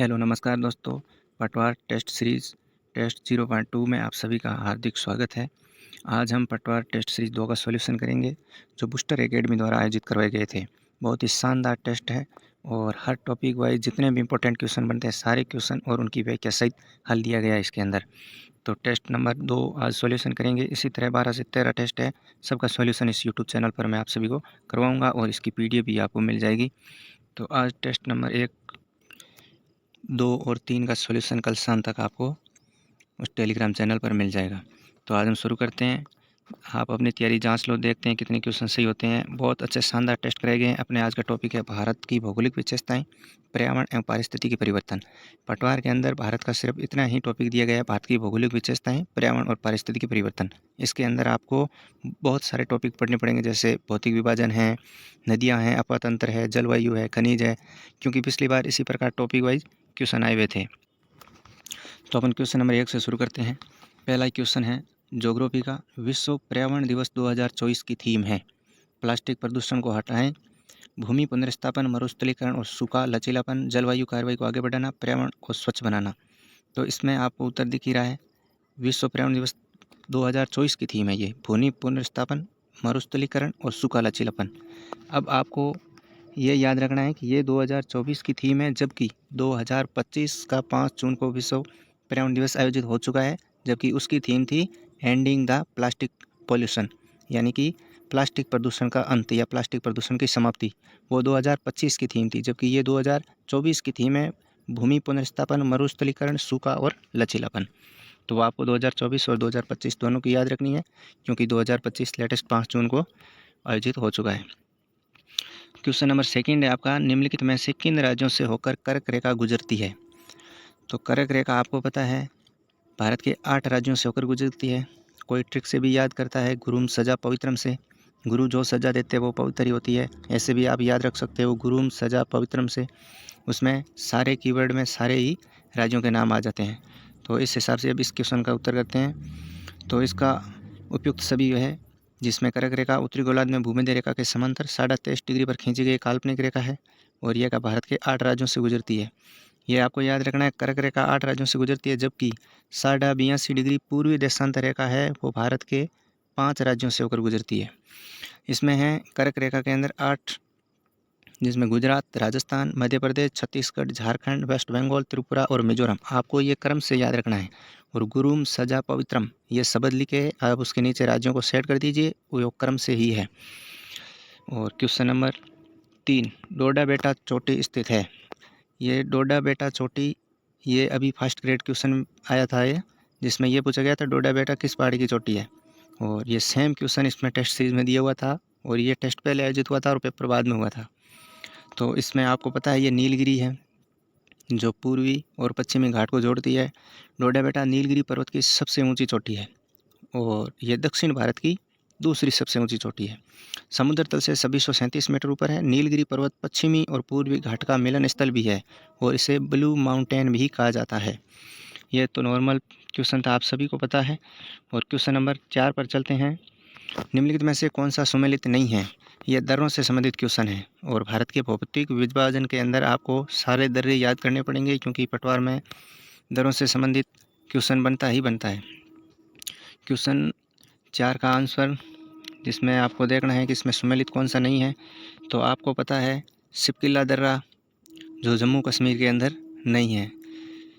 Hello नमस्कार दोस्तों। पटवार टेस्ट सीरीज़ टेस्ट 0.2 में आप सभी का हार्दिक स्वागत है। आज हम पटवार टेस्ट सीरीज़ 2 का सॉल्यूशन करेंगे जो बूस्टर एकेडमी द्वारा आयोजित करवाए गए थे। बहुत ही शानदार टेस्ट है और हर टॉपिक वाइज जितने भी इंपॉर्टेंट क्वेश्चन बनते हैं सारे क्वेश्चन और उनकी व्याख्या सहित हल दिया गया है इसके अंदर। तो टेस्ट नंबर 2 आज सॉल्यूशन करेंगे। इसी तरह 12 से 13 टेस्ट है, सबका सॉल्यूशन इस यूट्यूब चैनल पर मैं आप सभी को करवाऊँगा और इसकी PDF भी आपको मिल जाएगी। तो आज टेस्ट नंबर 1, 2 और 3 का सॉल्यूशन कल शाम तक आपको उस टेलीग्राम चैनल पर मिल जाएगा। तो आज हम शुरू करते हैं। आप अपनी तैयारी जांच लो, देखते हैं कितने क्वेश्चन सही होते हैं। बहुत अच्छे शानदार टेस्ट कराए गए हैं। अपने आज का टॉपिक है भारत की भौगोलिक विशेषताएं, पर्यावरण एवं पारिस्थितिकी परिवर्तन। पटवार के अंदर भारत का सिर्फ इतना ही टॉपिक दिया गया है, भारत की भौगोलिक विशेषताएं, पर्यावरण और पारिस्थितिकी परिवर्तन। इसके अंदर आपको बहुत सारे टॉपिक पढ़ने पड़ेंगे, जैसे भौतिक विभाजन है, नदियाँ हैं, अपातंत्र है, जलवायु है, खनिज है, क्योंकि पिछली बार इसी प्रकार टॉपिक वाइज क्वेश्चन आए हुए थे। तो अपन क्वेश्चन नंबर 1 से शुरू करते हैं। पहला क्वेश्चन है ज्योग्राफी का। विश्व पर्यावरण दिवस 2024 की थीम है प्लास्टिक प्रदूषण को हटाएं, भूमि पुनर्स्थापन, मरुस्थलीकरण और सूखा, लचीलापन, जलवायु कार्रवाई को आगे बढ़ाना, पर्यावरण को स्वच्छ बनाना। तो इसमें आपको उत्तर दिख ही रहा है, विश्व पर्यावरण दिवस 2024 की थीम है ये, भूमि पुनर्स्थापन, मरुस्थलीकरण और सूखा, लचीलापन। अब आपको ये याद रखना है कि ये 2024 की थीम है, जबकि 2025 का 5 जून को विश्व पर्यावरण दिवस आयोजित हो चुका है, जबकि उसकी थीम थी एंडिंग द प्लास्टिक पॉल्यूशन, यानी कि प्लास्टिक प्रदूषण का अंत या प्लास्टिक प्रदूषण की समाप्ति। वो 2025 की थीम थी, जबकि ये 2024 की थीम है, भूमि पुनर्स्थापन, मरुस्थलीकरण, सूखा और लचीलापन। तो वो आपको 2024 और 2025 दोनों की याद रखनी है, क्योंकि 2025 लेटेस्ट 5 जून को आयोजित हो चुका है। क्वेश्चन नंबर 2 है आपका, निम्नलिखित में से किन राज्यों से होकर कर्क रेखा गुजरती है। तो कर्क रेखा आपको पता है भारत के 8 राज्यों से होकर गुजरती है। कोई ट्रिक से भी याद करता है, गुरुम सजा पवित्रम से। गुरु जो सजा देते हैं वो पवित्र ही होती है, ऐसे भी आप याद रख सकते हो, गुरुम सजा पवित्रम से। उसमें सारे कीवर्ड में सारे ही राज्यों के नाम आ जाते हैं। तो इस हिसाब से अब इस क्वेश्चन का उत्तर करते हैं। तो इसका उपयुक्त सभी है, जिसमें कर्क रेखा उत्तरी गोलार्ध में भूमध्य रेखा के समांतर 23.5 डिग्री पर खींची गई काल्पनिक रेखा है और यह भारत के 8 राज्यों से गुजरती है। ये आपको याद रखना है, कर्क रेखा 8 राज्यों से गुजरती है, जबकि 82.5 डिग्री पूर्वी देशांतर रेखा है, वो भारत के 5 राज्यों से होकर गुजरती है। इसमें है कर्क रेखा के अंदर 8, जिसमें गुजरात, राजस्थान, मध्य प्रदेश, छत्तीसगढ़, झारखंड, वेस्ट बंगाल, त्रिपुरा और मिजोरम। आपको ये क्रम से याद रखना है। और गुरुम सजा पवित्रम ये शब्द लिखे, आप उसके नीचे राज्यों को सेट कर दीजिए, वो क्रम से ही है। और क्वेश्चन नंबर 3, डोडा बेटा चोटी स्थित है। ये डोडा बेटा चोटी, ये अभी फर्स्ट ग्रेड क्वेश्चन आया था ये, जिसमें ये पूछा गया था डोडा बेटा किस पहाड़ी की चोटी है। और ये सेम क्वेश्चन इसमें टेस्ट सीरीज में दिया हुआ था, और ये टेस्ट पहले आयोजित हुआ था और पेपर बाद में हुआ था। तो इसमें आपको पता है ये नीलगिरी है, जो पूर्वी और पश्चिमी घाट को जोड़ती है। डोडा बेटा नीलगिरी पर्वत की सबसे ऊंची चोटी है और ये दक्षिण भारत की दूसरी सबसे ऊंची चोटी है। समुद्र तल से 2737 मीटर ऊपर है। नीलगिरी पर्वत पश्चिमी और पूर्वी घाट का मिलन स्थल भी है और इसे ब्लू माउंटेन भी कहा जाता है। ये तो नॉर्मल क्वेश्चन था, आप सभी को पता है। और क्वेश्चन नंबर 4 पर चलते हैं। निम्नलिखित में से कौन सा सुमेलित नहीं है। यह दर्रों से संबंधित क्वेश्चन है और भारत के भौतिक विभाजन के अंदर आपको सारे दर्रे याद करने पड़ेंगे, क्योंकि पटवार में दर्रों से संबंधित क्वेश्चन बनता ही बनता है। क्वेश्चन 4 का आंसर, जिसमें आपको देखना है कि इसमें सुमेलित कौन सा नहीं है। तो आपको पता है सिपकिला दर्रा, जो जम्मू कश्मीर के अंदर नहीं है।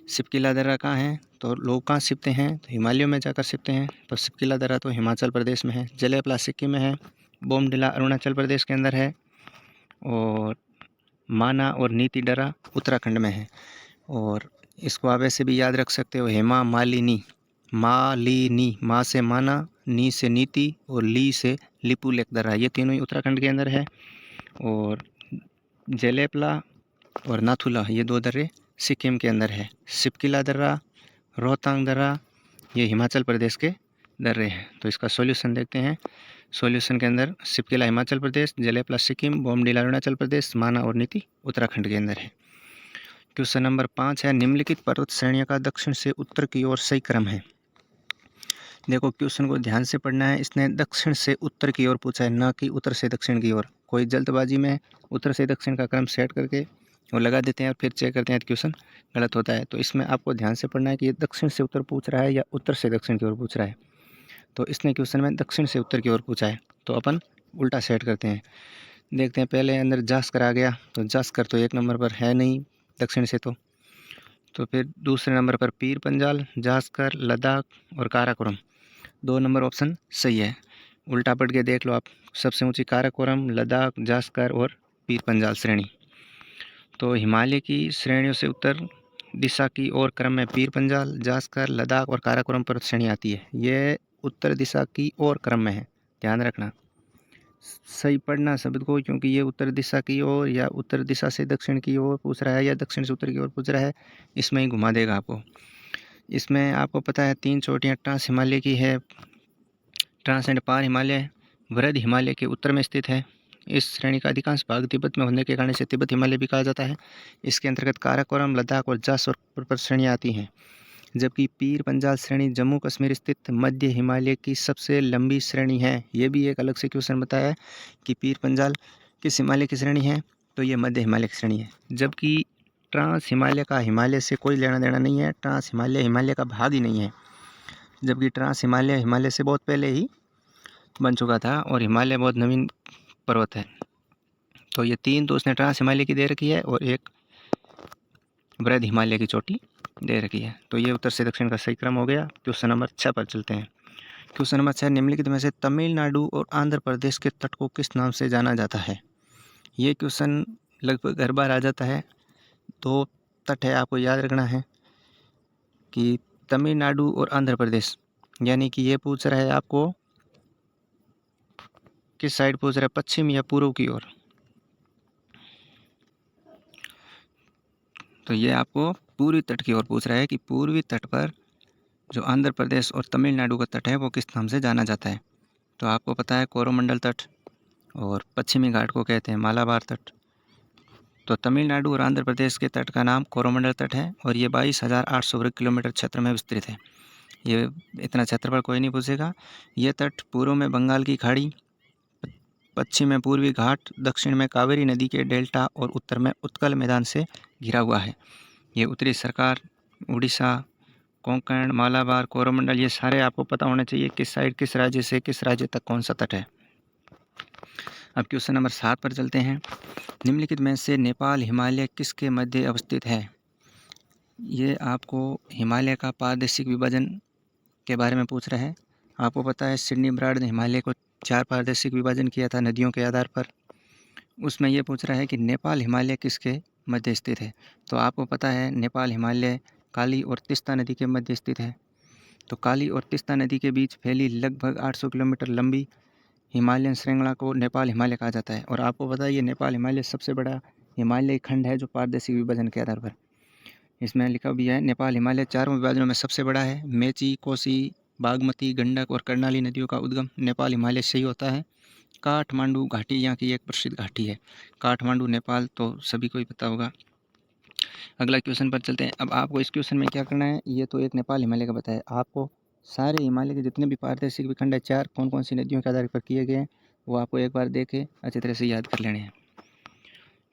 सिपकिला दर्रा कहाँ है, तो लोग कहाँ सिपते हैं, तो हिमालयों में जाकर सिपते हैं। तो सिपकिला दर्रा तो हिमाचल प्रदेश में है। जलेपला सिक्किम में है। बोमडिला अरुणाचल प्रदेश के अंदर है। और माना और नीति डरा उत्तराखंड में है। और इसको आप ऐसे भी याद रख सकते हो, हेमा मालिनी। मालिनी, माँ से माना, नी से नीति और ली से लिपुलेख दर्रा, ये तीनों ही उत्तराखंड के अंदर है। और जेलेपला और नाथुला, ये 2 दर्रे सिक्किम के अंदर है। सिपकिला दर्रा, रोहतांग दर्रा, ये हिमाचल प्रदेश के दर्रे हैं। तो इसका सॉल्यूशन देखते हैं। सॉल्यूशन के अंदर सिपकिला हिमाचल प्रदेश, जलेपला सिक्किम, बोमडिला अरुणाचल प्रदेश, माना और नीति उत्तराखंड के अंदर है। क्वेश्चन नंबर 5 है, निम्नलिखित पर्वत श्रेणियों का दक्षिण से उत्तर की ओर सही क्रम है। देखो क्वेश्चन को ध्यान से पढ़ना है, इसने दक्षिण से उत्तर की ओर पूछा है, ना कि उत्तर से दक्षिण की ओर। कोई जल्दबाजी में उत्तर से दक्षिण का क्रम सेट करके और लगा देते हैं और फिर चेक करते हैं तो क्वेश्चन गलत होता है। तो इसमें आपको ध्यान से पढ़ना है कि ये दक्षिण से उत्तर पूछ रहा है या उत्तर से दक्षिण की ओर पूछ रहा है। तो इसने क्वेश्चन में दक्षिण से उत्तर की ओर पूछा है, तो अपन उल्टा सेट करते हैं। देखते हैं, पहले अंदर जास्कर आ गया, तो जास्कर तो 1 नंबर पर है नहीं दक्षिण से, तो फिर दूसरे नंबर पर पीर पंजाल, जास्कर, लद्दाख और काराकोरम, 2 नंबर ऑप्शन सही है। उल्टा पढ़ के देख लो आप, सबसे ऊंची काराकोरम, लद्दाख, जास्कर और पीर पंजाल श्रेणी। तो हिमालय की श्रेणियों से उत्तर दिशा की ओर क्रम में पीर पंजाल, जास्कर, लद्दाख और काराकोरम पर्वत श्रेणी आती है। ये उत्तर दिशा की ओर क्रम में है, ध्यान रखना, सही पढ़ना शब्द को, क्योंकि ये उत्तर दिशा की ओर या उत्तर दिशा से दक्षिण की ओर पूछ रहा है या दक्षिण से उत्तर की ओर पूछ रहा है, इसमें ही घुमा देगा आपको। इसमें आपको पता है 3 चोटियाँ ट्रांस हिमालय की है। ट्रांस एंड पार हिमालय वृहद हिमालय के उत्तर में स्थित है। इस श्रेणी का अधिकांश भाग तिब्बत में होने के कारण इसे तिब्बत हिमालय भी कहा जाता है। इसके अंतर्गत काराकोरम, लद्दाख और जासर पर्वत श्रेणियाँ आती हैं, जबकि पीर पंजाल श्रेणी जम्मू कश्मीर स्थित मध्य हिमालय की सबसे लंबी श्रेणी है। ये भी एक अलग से क्वेश्चन बताया है कि पीर पंजाल किस हिमालय की श्रेणी है, तो ये मध्य हिमालय की श्रेणी है। जबकि ट्रांस हिमालय का हिमालय से कोई लेना देना नहीं है, ट्रांस हिमालय हिमालय का भाग ही नहीं है, जबकि ट्रांस हिमालय हिमालय से बहुत पहले ही बन चुका था और हिमालय बहुत नवीन पर्वत है। तो ये 3 तो उसने ट्रांस हिमालय की दे रखी है और एक वृहद हिमालय की चोटी दे रखी है। तो ये उत्तर से दक्षिण का सही क्रम हो गया। क्वेश्चन नंबर 6 पर चलते हैं। क्वेश्चन नंबर 6, निम्नलिखित में से तमिलनाडु और आंध्र प्रदेश के तट को किस नाम से जाना जाता है। ये क्वेश्चन लगभग हर बार आ जाता है। 2 तट है, आपको याद रखना है कि तमिलनाडु और आंध्र प्रदेश, यानी कि ये पूछ रहा है आपको किस साइड पूछ रहा है, पश्चिम या पूर्व की ओर। तो ये आपको पूर्वी तट की ओर पूछ रहा है कि पूर्वी तट पर जो आंध्र प्रदेश और तमिलनाडु का तट है वो किस नाम से जाना जाता है। तो आपको पता है कोरोमंडल तट, और पश्चिमी घाट को कहते हैं मालाबार तट। तो तमिलनाडु और आंध्र प्रदेश के तट का नाम कोरोमंडल तट है और ये 22,800 वर्ग किलोमीटर क्षेत्र में विस्तृत है। ये इतना क्षेत्रफल कोई नहीं पूछेगा। ये तट पूर्व में बंगाल की खाड़ी, पश्चिम में पूर्वी घाट, दक्षिण में कावेरी नदी के डेल्टा और उत्तर में उत्कल मैदान से घिरा हुआ है। ये उत्तरी सरकार, उड़ीसा, कोंकण, मालाबार, कोरोमंडल, ये सारे आपको पता होने चाहिए किस साइड, किस राज्य से किस राज्य तक कौन सा तट है। अब क्वेश्चन नंबर 7 पर चलते हैं। निम्नलिखित में से नेपाल हिमालय किसके मध्य अवस्थित है। ये आपको हिमालय का पारदर्शिक विभाजन के बारे में पूछ रहा है। आपको पता है सिडनी ब्राड ने हिमालय को 4 पारदर्शिक विभाजन किया था नदियों के आधार पर। उसमें ये पूछ रहा है कि नेपाल हिमालय किसके मध्य स्थित है। तो आपको पता है नेपाल हिमालय काली और तीस्ता नदी के मध्य स्थित है। तो काली और तीस्ता नदी के बीच फैली लगभग 800 किलोमीटर लंबी हिमालयन श्रृंखला को नेपाल हिमालय कहा जाता है। और आपको पता है ये नेपाल हिमालय सबसे बड़ा हिमालयी खंड है जो पारदर्शिक विभाजन के आधार पर। इसमें लिखा भी है नेपाल हिमालय 4 विभाजनों में सबसे बड़ा है। मेची, कोसी, बागमती, गंडक और कर्णाली नदियों का उद्गम नेपाल हिमालय से ही होता है। काठमांडू घाटी यहाँ की एक प्रसिद्ध घाटी है। काठमांडू नेपाल तो सभी को ही पता होगा। अगला क्वेश्चन पर चलते हैं। अब आपको इस क्वेश्चन में क्या करना है, ये तो एक नेपाल हिमालय का बताया, आपको सारे हिमालय के जितने भी पारदर्शिक विखंड है 4 कौन कौन सी नदियों के आधार पर किए गए हैं वो आपको एक बार देख के अच्छी तरह से याद कर लेने हैं,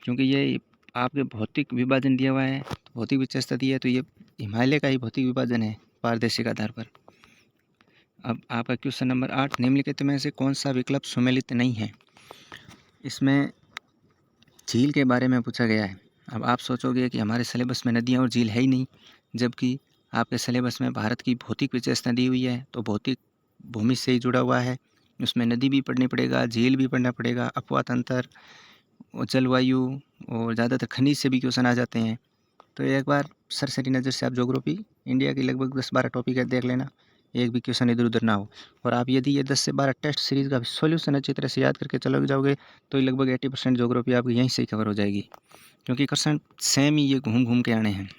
क्योंकि ये आपके भौतिक विभाजन दिया हुआ है, भौतिक विशेषता दी है, तो ये हिमालय का ही भौतिक विभाजन है पारदर्शिक आधार पर। अब आपका क्वेश्चन नंबर 8, निम्नलिखित में से कौन सा विकल्प सुमेलित नहीं है। इसमें झील के बारे में पूछा गया है। अब आप सोचोगे कि हमारे सिलेबस में नदियाँ और झील है ही नहीं, जबकि आपके सिलेबस में भारत की भौतिक विशेषता दी हुई है, तो भौतिक भूमि से ही जुड़ा हुआ है, उसमें नदी भी पढ़नी पड़ेगा, झील भी पढ़ना पड़ेगा, अपवा तंत्र और जलवायु और ज़्यादातर खनिज से भी क्वेश्चन आ जाते हैं। तो एक बार सरसरी नज़र से आप ज्योग्राफी इंडिया की लगभग 10-12 टॉपिक है देख लेना, एक भी क्वेश्चन इधर उधर ना हो। और आप यदि ये 10 से 12 टेस्ट सीरीज़ का सॉल्यूशन अच्छी तरह से याद करके चले जाओगे तो लगभग 80% ज्योग्राफी आपकी यहीं से ही कवर हो जाएगी, क्योंकि क्वेश्चन सेम ही ये घूम घूम के आने हैं।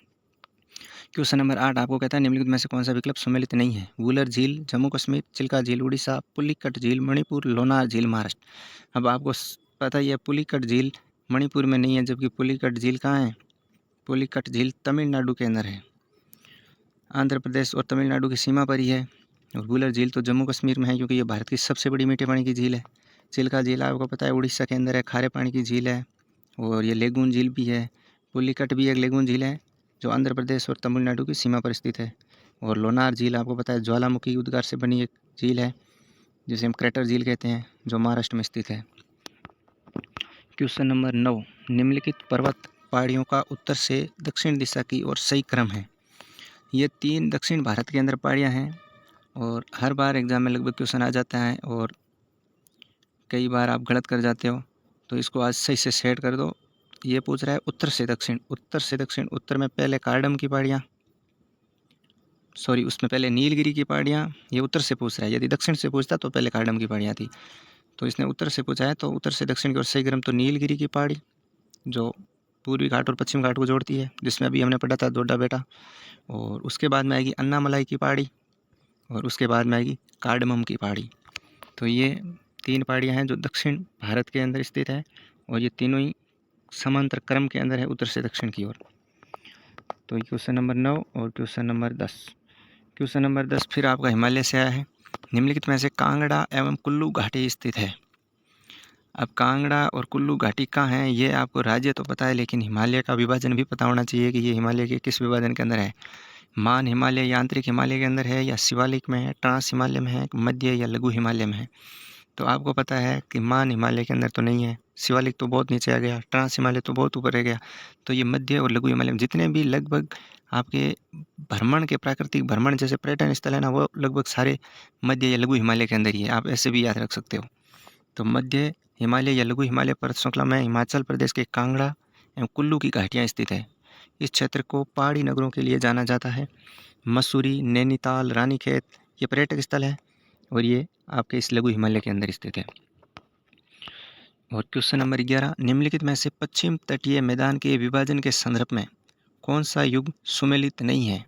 क्वेश्चन नंबर 8 आपको कहता है निम्नलिखित में से कौन सा विकल्प सम्मिलित नहीं है। वुलर झील जम्मू कश्मीर, चिल्का झील उड़ीसा, पुलिकट झील मणिपुर, लोनार झील महाराष्ट्र। अब आपको पता ही है पुलिकट झील मणिपुर में नहीं है, जबकि पुलिकट झील कहाँ है, पुलिकट झील तमिलनाडु के अंदर है, आंध्र प्रदेश और तमिलनाडु की सीमा पर ही है। और वुलर झील तो जम्मू कश्मीर में है, क्योंकि ये भारत की सबसे बड़ी मीठे पानी की झील है। चिल्का झील आपको पता है उड़ीसा के अंदर है, खारे पानी की झील है, और ये लेगून झील भी है। पुलिकट भी एक लेगून झील है जो आंध्र प्रदेश और तमिलनाडु की सीमा पर स्थित है। और लोनार झील आपको पता है ज्वालामुखी उद्गार से बनी एक झील है जिसे हम क्रेटर झील कहते हैं, जो महाराष्ट्र में स्थित है। क्वेश्चन नंबर 9, निम्नलिखित पर्वत पहाड़ियों का उत्तर से दक्षिण दिशा की ओर सही क्रम है। ये 3 दक्षिण भारत के अंदर पहाड़ियाँ हैं और हर बार एग्जाम में लगभग क्वेश्चन आ जाता है और कई बार आप गलत कर जाते हो, तो इसको आज सही से सेट कर दो। ये पूछ रहा है उत्तर से दक्षिण, उत्तर से दक्षिण। उत्तर में पहले कार्डम की पहाड़ियाँ, सॉरी उसमें पहले नीलगिरी की पहाड़ियाँ, ये उत्तर से पूछ रहा है। यदि दक्षिण से पूछता तो पहले कार्डम की पहाड़ियाँ थी, तो इसने उत्तर से पूछा है। तो उत्तर से दक्षिण की ओर सही क्रम तो नीलगिरी की पहाड़ी जो पूर्वी घाट और पश्चिम घाट को जोड़ती है, जिसमें अभी हमने पढ़ा था डोडा बेटा। और उसके बाद में आएगी अन्नामलाई की पहाड़ी और उसके बाद में आएगी कार्डमम की पहाड़ी। तो ये 3 पहाड़ियाँ हैं जो दक्षिण भारत के अंदर स्थित है और ये तीनों ही समांतर क्रम के अंदर है उत्तर से दक्षिण की ओर। तो क्वेश्चन नंबर 9 और क्वेश्चन नंबर 10। क्वेश्चन नंबर 10 फिर आपका हिमालय से आया है। निम्नलिखित में से कांगड़ा एवं कुल्लू घाटी स्थित है। अब कांगड़ा और कुल्लू घाटी कहाँ हैं, ये आपको राज्य तो पता है, लेकिन हिमालय का विभाजन भी पता होना चाहिए कि ये हिमालय के किस विभाजन के अंदर है। मान हिमालय या आंतरिक हिमालय के अंदर है, या शिवालिक में है, ट्रांस हिमालय में है, मध्य या लघु हिमालय में है। तो आपको पता है कि मान हिमालय के अंदर तो नहीं है, शिवालिक तो बहुत नीचे आ गया, ट्रांस हिमालय तो बहुत ऊपर रह गया। तो ये मध्य और लघु हिमालय में जितने भी लगभग आपके भ्रमण के प्राकृतिक भ्रमण जैसे पर्यटन स्थल है ना, वो लगभग सारे मध्य या लघु हिमालय के अंदर ही है। आप ऐसे भी याद रख सकते हो। तो मध्य हिमालय या लघु हिमालय पर्वत श्रृंखला में हिमाचल प्रदेश के कांगड़ा एवं कुल्लू की घाटियाँ स्थित है। इस क्षेत्र को पहाड़ी नगरों के लिए जाना जाता है। मसूरी, नैनीताल, रानीखेत ये पर्यटक स्थल है और ये आपके इस लघु हिमालय के अंदर स्थित है। और क्वेश्चन नंबर 11, निम्नलिखित में से पश्चिम तटीय मैदान के विभाजन के संदर्भ में कौन सा युग सुमेलित नहीं है।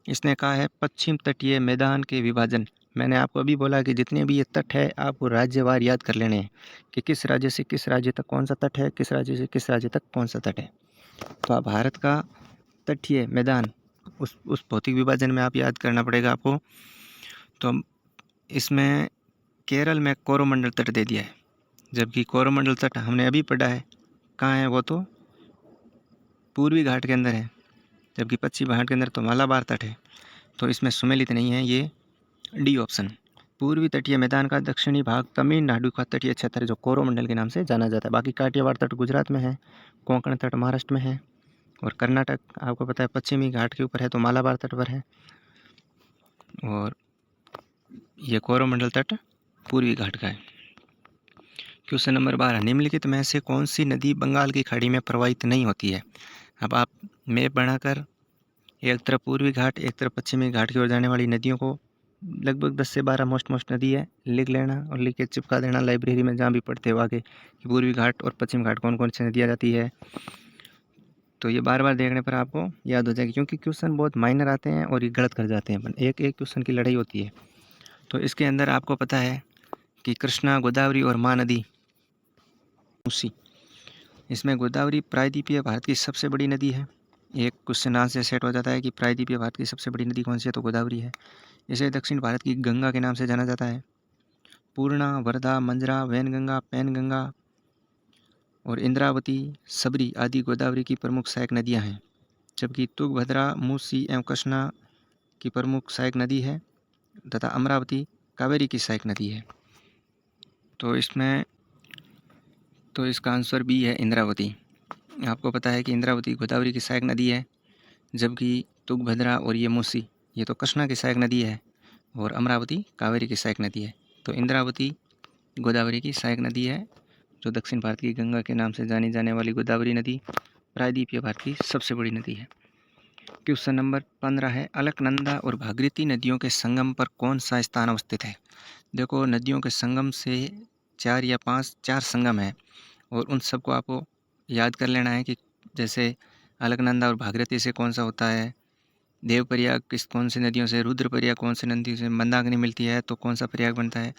इसने कहा है पश्चिम तटीय मैदान के विभाजन। मैंने आपको अभी बोला कि जितने भी ये तट है आपको राज्यवार याद कर लेने हैं कि किस राज्य से किस राज्य तक कौन सा तट है, किस राज्य से किस राज्य तक कौन सा तट है। तो आप भारत का तटीय मैदान उस भौतिक विभाजन में आप याद करना पड़ेगा आपको। तो इसमें केरल में कोरोमंडल तट दे दिया है, जबकि कोरोमंडल तट हमने अभी पढ़ा है कहाँ है, वो तो पूर्वी घाट के अंदर है, जबकि पश्चिमी घाट के अंदर तो मालाबार तट है। तो इसमें सुमेलित नहीं है, ये डी ऑप्शन। पूर्वी तटीय मैदान का दक्षिणी भाग तमिलनाडु का तटीय क्षेत्र है जो कोरोमंडल के नाम से जाना जाता है। बाकी काठियावाड़ तट गुजरात में है, कोंकण तट महाराष्ट्र में है और कर्नाटक आपको पता है पश्चिमी घाट के ऊपर है तो मालाबार तट पर है। और ये कोरोमंडल तट पूर्वी घाट का है। क्वेश्चन नंबर 12, निम्नलिखित में से कौन सी नदी बंगाल की खाड़ी में प्रवाहित नहीं होती है। अब आप मैप बनाकर एक तरफ पूर्वी घाट एक तरफ पश्चिमी घाट की ओर जाने वाली नदियों को, लगभग 10 से 12 मोस्ट नदी है, लिख लेना और लिख के चिपका देना लाइब्रेरी में जहाँ भी पढ़ते हो आगे कि पूर्वी घाट और पश्चिम घाट कौन कौन सी नदियाँ जाती है। तो ये बार बार देखने पर आपको याद हो जाएगी, क्योंकि क्वेश्चन बहुत माइनर आते हैं और ये गलत कर जाते हैं। एक एक क्वेश्चन की लड़ाई होती है। तो इसके अंदर आपको पता है कि कृष्णा, गोदावरी और महानदी उसी, इसमें गोदावरी प्रायद्वीपीय भारत की सबसे बड़ी नदी है। एक क्वेश्चन आज से सेट हो जाता है कि प्रायद्वीपीय भारत की सबसे बड़ी नदी कौन सी है, तो गोदावरी है। इसे दक्षिण भारत की गंगा के नाम से जाना जाता है। पूर्णा, वर्धा, मंजरा, वैनगंगा, पैनगंगा और इंद्रावती, सबरी आदि गोदावरी की प्रमुख सहायक नदियां हैं, जबकि तुंगभद्रा, मूसी एवं कृष्णा की प्रमुख सहायक नदी है तथा अमरावती कावेरी की सहायक नदी है। तो इसका आंसर बी है इंद्रावती। आपको पता है कि इंद्रावती गोदावरी की सहायक नदी है, जबकि तुंगभद्रा और ये मूसी ये तो कृष्णा की सहायक नदी है और अमरावती कावेरी की सहायक नदी है। तो इंद्रावती गोदावरी की सहायक नदी है, जो दक्षिण भारत की गंगा के नाम से जानी जाने वाली गोदावरी नदी प्रायद्वीपीय भारत की सबसे बड़ी नदी है। क्वेश्चन नंबर 15 है, अलकनंदा और भागीरथी नदियों के संगम पर कौन सा स्थान अवस्थित है। देखो नदियों के संगम से 4 या 5 4 संगम है और उन सबको आपको याद कर लेना है कि जैसे अलकनंदा और भागीरथी से कौन सा होता है, देवप्रयाग किस कौन सी नदियों से, रुद्रप्रयाग कौन सी नदी से, मंदाकिनी मिलती है तो कौन सा प्रयाग बनता है।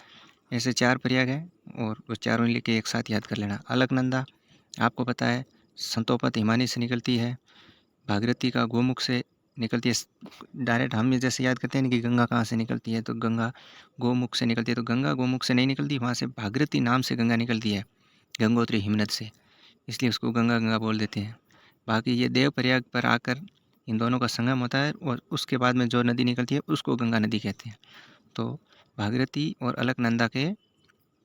ऐसे 4 प्रयाग है और वो चारों लेके एक साथ याद कर लेना। अलकनंदा आपको पता है संतोपत हिमानी से निकलती है, भागीरथी का गोमुख से निकलती है। डायरेक्ट हम ये जैसे याद करते हैं कि गंगा कहाँ से निकलती है, तो गंगा गोमुख से निकलती है, तो गंगा गोमुख से नहीं निकलती, वहाँ से भागीरथी नाम से गंगा निकलती है, गंगोत्री हिमनद से, इसलिए उसको गंगा गंगा बोल देते हैं। बाकी ये देवप्रयाग पर आकर इन दोनों का संगम होता है और उसके बाद में जो नदी निकलती है उसको गंगा नदी कहते हैं। तो भागीरथी और अलकनंदा के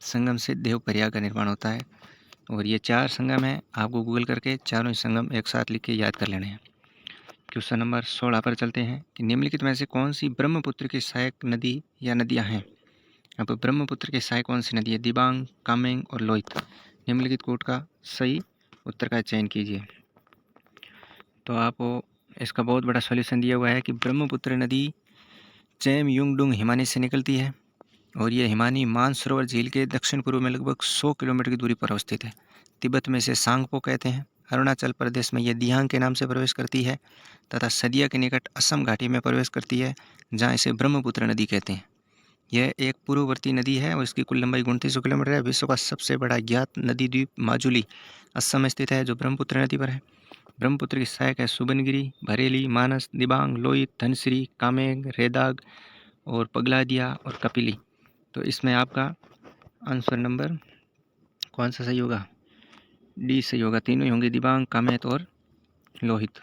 संगम से देवप्रयाग का निर्माण होता है और ये 4 संगम हैं। आपको गूगल करके चारों ही संगम एक साथ लिख के याद कर लेने हैं। क्वेश्चन नंबर 16 पर चलते हैं कि निम्नलिखित में से कौन सी ब्रह्मपुत्र की सहायक नदी या नदियाँ हैं। अब ब्रह्मपुत्र की सहायक कौन सी नदी है? दिबांग, कामेंग और लोहित। निम्नलिखित कोड का सही उत्तर का चयन कीजिए। तो आपको इसका बहुत बड़ा सॉल्यूशन दिया हुआ है कि ब्रह्मपुत्र नदी चैम युंगडुंग हिमानी से निकलती है और ये हिमानी मानसरोवर झील के दक्षिण पूर्व में लगभग 100 किलोमीटर की दूरी पर अवस्थित है। तिब्बत में इसे सांगपो कहते हैं। अरुणाचल प्रदेश में यह दियांग के नाम से प्रवेश करती है तथा सदिया के निकट असम घाटी में प्रवेश करती है, जहाँ इसे ब्रह्मपुत्र नदी कहते हैं। यह एक पूर्ववर्ती नदी है और इसकी कुल लंबाई 2900 किलोमीटर है। विश्व का सबसे बड़ा ज्ञात नदी द्वीप माजुली असम में स्थित है, जो ब्रह्मपुत्र नदी पर है। ब्रह्मपुत्र की सहायक है सुबनगिरी, भरेली, मानस, दिबांग, लोहित, धनसिरी, कामेंग, रेदाग और पगलादिया और कपिली। तो इसमें आपका आंसर नंबर कौन सा सही होगा? डी सही होगा। तीनों ही होंगे, दिबांग, कामेत और लोहित।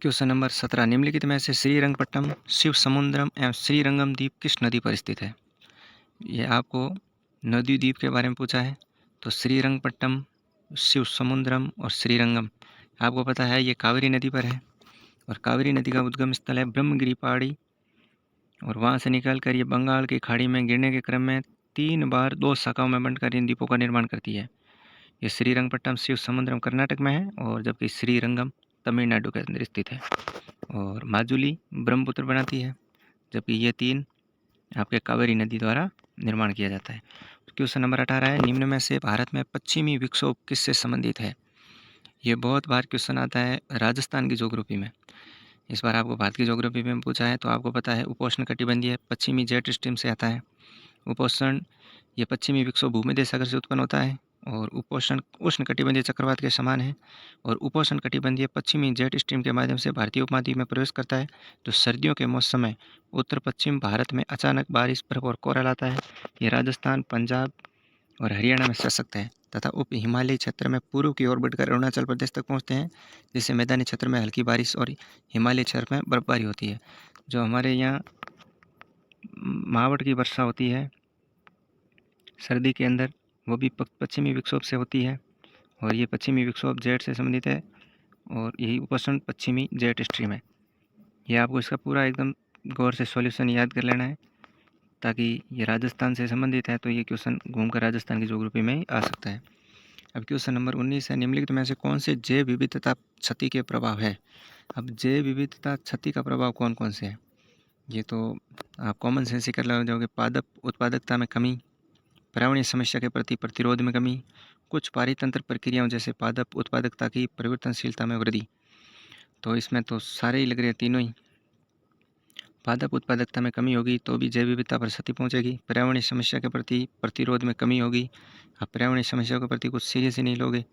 क्वेश्चन नंबर 17 निम्नलिखित में से श्रीरंगपट्टनम, शिव समुद्रम एवं श्रीरंगम द्वीप किस नदी पर स्थित है? ये आपको नदी द्वीप के बारे में पूछा है। तो श्रीरंगपट्टनम, शिव समुद्रम और श्रीरंगम आपको पता है ये कावेरी नदी पर है और कावेरी नदी का उद्गम स्थल है ब्रह्मगिरी पहाड़ी और वहाँ से निकलकर ये बंगाल की खाड़ी में गिरने के क्रम में 3 बार 2 शाखाओं में बंटकर इन द्वीपों का निर्माण करती है। ये श्रीरंगपट्टनम शिव समुद्रम कर्नाटक में है और जबकि श्रीरंगम तमिलनाडु के अंदर स्थित है और माजुली ब्रह्मपुत्र बनाती है, जबकि ये 3 आपके कावेरी नदी द्वारा निर्माण किया जाता है। क्वेश्चन नंबर 18 है निम्न में से भारत में पश्चिमी विक्षोभ किससे संबंधित है? ये बहुत बार क्वेश्चन आता है राजस्थान की ज्योग्राफी में। इस बार आपको भारत की ज्योग्राफी में पूछा है। तो आपको पता है उपोष्ण कटिबंधीय पश्चिमी जेट स्ट्रीम से आता है। उपोष्ण ये पश्चिमी विक्षोभ भूमध्य सागर से उत्पन्न होता है और उपोष्ण उष्ण कटिबंधीय चक्रवात के समान है और उपोष्ण कटिबंधीय पश्चिमी जेट स्ट्रीम के माध्यम से भारतीय उपमहाद्वीप में प्रवेश करता है, जो सर्दियों के मौसम में उत्तर पश्चिम भारत में अचानक बारिश, बर्फ और कोहरा लाता है। ये राजस्थान, पंजाब और हरियाणा में सशक्त है तथा उप हिमालयी क्षेत्र में पूर्व की ओर बढ़कर अरुणाचल प्रदेश तक पहुँचते हैं, जिससे मैदानी क्षेत्र में हल्की बारिश और हिमालयी क्षेत्र में बर्फबारी होती है। जो हमारे यहाँ मावट की वर्षा होती है सर्दी के अंदर, वो भी पश्चिमी विक्षोभ से होती है और ये पश्चिमी विक्षोभ जेट से संबंधित है और यही उपोष्ण पश्चिमी जेट स्ट्रीम है। ये आपको इसका पूरा एकदम गौर से सॉल्यूशन याद कर लेना है, ताकि ये राजस्थान से संबंधित है तो ये क्वेश्चन घूमकर राजस्थान की ज्योग्राफी में ही आ सकता है। अब क्वेश्चन नंबर 19 है निम्नलिखित में से कौन से जैव विविधता क्षति के प्रभाव है? अब जैव विविधता क्षति का प्रभाव कौन कौन से है? ये तो आप कॉमन सेंस से कर लग जाओगे। पादप उत्पादकता में कमी, पर्यावरणीय समस्या के प्रति प्रतिरोध में कमी, कुछ पारितंत्र प्रक्रियाओं जैसे पादप उत्पादकता की परिवर्तनशीलता में वृद्धि। तो इसमें तो सारे ही लग रहे हैं, तीनों ही। पादप उत्पादकता में कमी होगी तो भी जैव विविधता पर क्षति पहुंचेगी। पर्यावरणीय समस्या के प्रति प्रतिरोध में कमी होगी, आप पर्यावरणीय समस्या के प्रति कुछ सीरियस ही नहीं लोगे।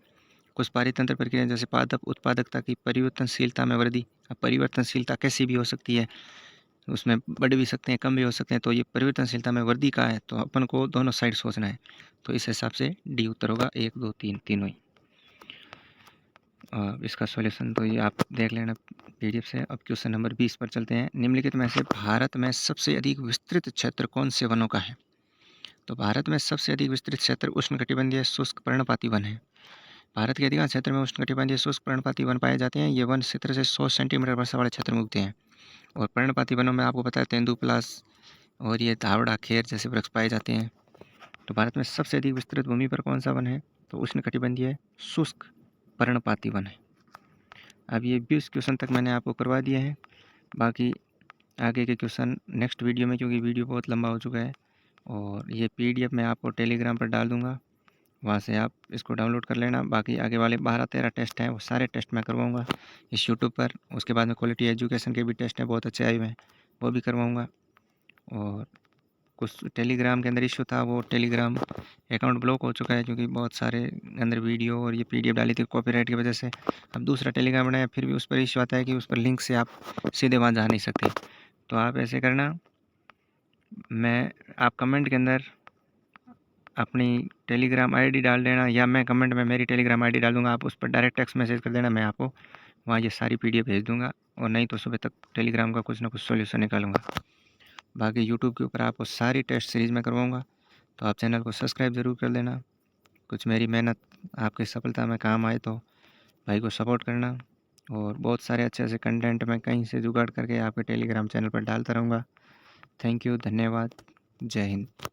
कुछ पारितंत्र प्रक्रिया जैसे पादप उत्पादकता की परिवर्तनशीलता में वृद्धि। अब परिवर्तनशीलता कैसी भी हो सकती है, उसमें बढ़ भी सकते हैं, कम भी हो सकते हैं। तो ये परिवर्तनशीलता में वृद्धि का है तो अपन को दोनों साइड सोचना है। तो इस हिसाब से डी उत्तर होगा, 1, 2, 3 तीनों ही। इसका सॉल्यूशन तो ये आप देख लेना पीडीएफ से। अब क्वेश्चन नंबर 20 पर चलते हैं। निम्नलिखित में से भारत में सबसे अधिक विस्तृत क्षेत्र कौन से वनों का है? तो भारत में सबसे अधिक विस्तृत क्षेत्र उष्णकटिबंधीय शुष्क पर्णपाती वन है। भारत के अधिकांश क्षेत्र में उष्णकटिबंधीय शुष्क पर्णपाती वन पाए जाते हैं। ये वन क्षेत्र से 100 सेंटीमीटर वर्षा वाले क्षेत्र में उगते हैं और पर्णपाती वनों में आपको पता है तेंदुपलास और ये धावड़ा, खेर जैसे वृक्ष पाए जाते हैं। तो भारत में सबसे अधिक विस्तृत भूमि पर कौन सा वन है? तो उष्णकटिबंधीय शुष्क पर्णपाती वन है। अब ये 20 क्वेश्चन तक मैंने आपको करवा दिए हैं। बाकी आगे के क्वेश्चन नेक्स्ट वीडियो में, क्योंकि वीडियो बहुत लंबा हो चुका है। और ये पीडीएफ मैं आपको टेलीग्राम पर डाल दूँगा, वहाँ से आप इसको डाउनलोड कर लेना। बाकी आगे वाले 12-13 टेस्ट हैं, वो सारे टेस्ट मैं करवाऊँगा इस यूट्यूब पर। उसके बाद में क्वालिटी एजुकेशन के भी टेस्ट हैं, बहुत अच्छे आए हुए हैं, वो भी करवाऊँगा। और कुछ टेलीग्राम के अंदर इशू था, वो टेलीग्राम अकाउंट ब्लॉक हो चुका है, क्योंकि बहुत सारे अंदर वीडियो और ये पीडीएफ डाली थी कॉपीराइट की वजह से। अब दूसरा टेलीग्राम बनाया, फिर भी उस पर इशू आता है कि उस पर लिंक से आप सीधे वहाँ जा नहीं सकते। तो आप ऐसे करना, आप कमेंट के अंदर अपनी टेलीग्राम आईडी डाल देना, या मैं कमेंट में मेरी टेलीग्राम आईडी डाल दूँगा, आप उस पर डायरेक्ट टेक्स्ट मैसेज कर देना, मैं आपको वहाँ ये सारी पीडीएफ भेज दूँगा। और नहीं तो सुबह तक टेलीग्राम का कुछ ना कुछ सॉल्यूशन निकालूँगा। बाकी यूट्यूब के ऊपर आपको सारी टेस्ट सीरीज़ में करवाऊँगा, तो आप चैनल को सब्सक्राइब ज़रूर कर लेना। कुछ मेरी मेहनत आपकी सफलता में काम आए तो भाई को सपोर्ट करना। और बहुत सारे अच्छे कंटेंट मैं कहीं से जुगाड़ करके आपके टेलीग्राम चैनल पर डालता रहूँगा। थैंक यू, धन्यवाद, जय हिंद।